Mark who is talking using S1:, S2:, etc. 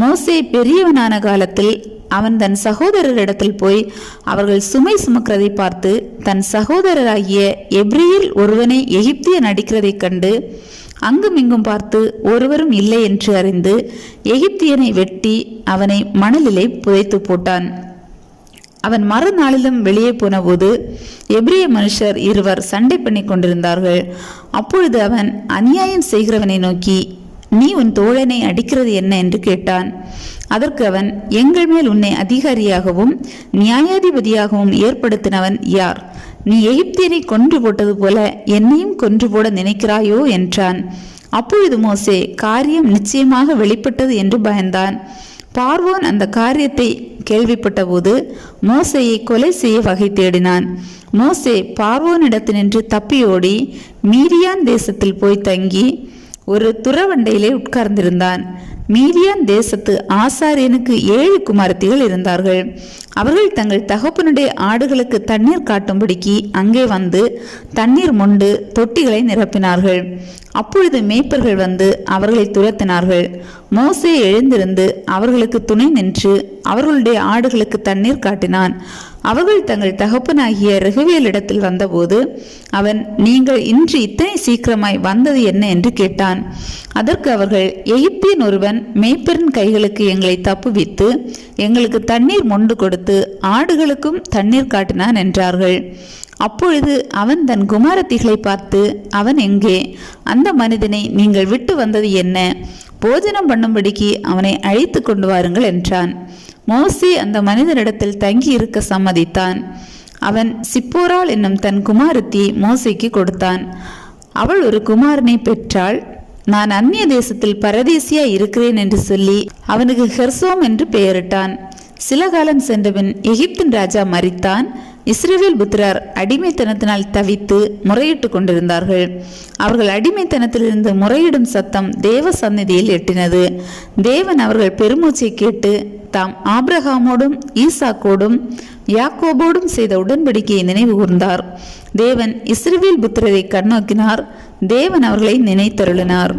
S1: மோசே பெரியவனான காலத்தில் அவன் தன் சகோதரரிடத்தில் போய் அவர்கள் சுமை சுமக்கிறதை பார்த்து தன் சகோதரராகிய எபிரேயரில் ஒருவனை எகிப்தியன் அடிக்கிறதைக் கண்டு அங்குமிங்கும் பார்த்து ஒருவரும் இல்லை என்று அறிந்து எகிப்தியனை வெட்டி அவனை மணலிலே புதைத்து போட்டான். அவன் மறுநாளிலும் வெளியே போனபோது எபிரேய மனுஷர் இருவர் சண்டை பண்ணி கொண்டிருந்தார்கள். அப்பொழுது அவன் அநியாயம் செய்கிறவனை நோக்கி, நீ உன் தோழனை அடிக்கிறது என்ன என்று கேட்டான். அதற்கு அவன், எங்கள் மேல் உன்னை அதிகாரியாகவும் நியாயாதிபதியாகவும் ஏற்படுத்தினவன் யார்? நீ எகிப்தியரை கொன்று போட்டது போல என்னையும் கொன்று போட நினைக்கிறாயோ என்றான். அப்பொழுது மோசே காரியம் நிச்சயமாக வெளிப்பட்டது என்று பயந்தான். பார்வோன் அந்த காரியத்தை கேள்விப்பட்ட போது மோசேயை கொலை செய்ய வகை தேடினான். மோசே பார்வோனிடத்தினின்று தப்பியோடி மீதியான் தேசத்தில் போய் தங்கி ஒரு துறவண்டையிலே உட்கார்ந்திருந்தான். மீதியான் தேசத்து ஆசாரியனுக்கு 7 குமாரத்திகள் இருந்தார்கள். அவர்கள் தங்கள் தகப்பனுடைய ஆடுகளுக்கு தண்ணீர் காட்டும்படிக்கு அங்கே வந்து தண்ணீர் மொண்டு தொட்டிகளை நிரப்பினார்கள். அப்பொழுது மேய்ப்பர்கள் வந்து அவர்களை துரத்தினார்கள். மோசே எழுந்திருந்து அவர்களுக்கு துணை நின்று அவர்களுடைய ஆடுகளுக்கு தண்ணீர் காட்டினான். அவர்கள் தங்கள் தகப்பனாகிய ரெகுவேலிடத்தில் வந்தபோது அவன், நீங்கள் இன்று இத்தனை சீக்கிரமாய் வந்தது என்ன என்று கேட்டான். அதற்கு அவர்கள், எகிப்தியன் ஒருவன் மேய்ப்பரின் கைகளுக்கு எங்களை தப்புவித்து எங்களுக்கு தண்ணீர் மொண்டு கொடுத்து ஆடுகளுக்கும் தண்ணீர் காட்டினான் என்றார்கள். அப்பொழுது அவன் தன் குமாரத்திகளை பார்த்து, அவன் எங்கே? அந்த மனிதனை நீங்கள் விட்டு வந்தது என்ன? போஜனம் பண்ணும்படிக்கு அவனை அழைத்து கொண்டு வாருங்கள் என்றான். மோசே அந்த மனிதனிடத்தில் தங்கி இருக்க சம்மதித்தான். அவன் சிப்போராள் என்னும் தன் குமாரத்தியை மோசேக்கு கொடுத்தான். அவள் ஒரு குமாரனை பெற்றாள். நான் அந்நிய தேசத்தில் பரதேசியா இருக்கிறேன் என்று சொல்லி அவனுக்கு ஹெர்சோம் என்று பெயரிட்டான். சில காலம் சென்றபின் எகிப்தின் ராஜா மரித்தான். இஸ்ரவேல் புத்திரர் அடிமைத்தனத்தினால் தவித்து முறையிட்டு கொண்டிருந்தார்கள். அவர்கள் அடிமைத்தனத்திலிருந்து முறையிடும் சத்தம் தேவ சந்நிதியில் எட்டினது. தேவன் அவர்கள் பெருமூச்சை கேட்டு தாம் ஆபிரகாமோடும் ஈசாக்கோடும் யாக்கோபோடும் செய்த உடன்படிக்கையை நினைவு கூர்ந்தார். தேவன் இஸ்ரவேல் புத்திரரை கண்ணோக்கினார். தேவன் அவர்களை நினைத்தருளினார்.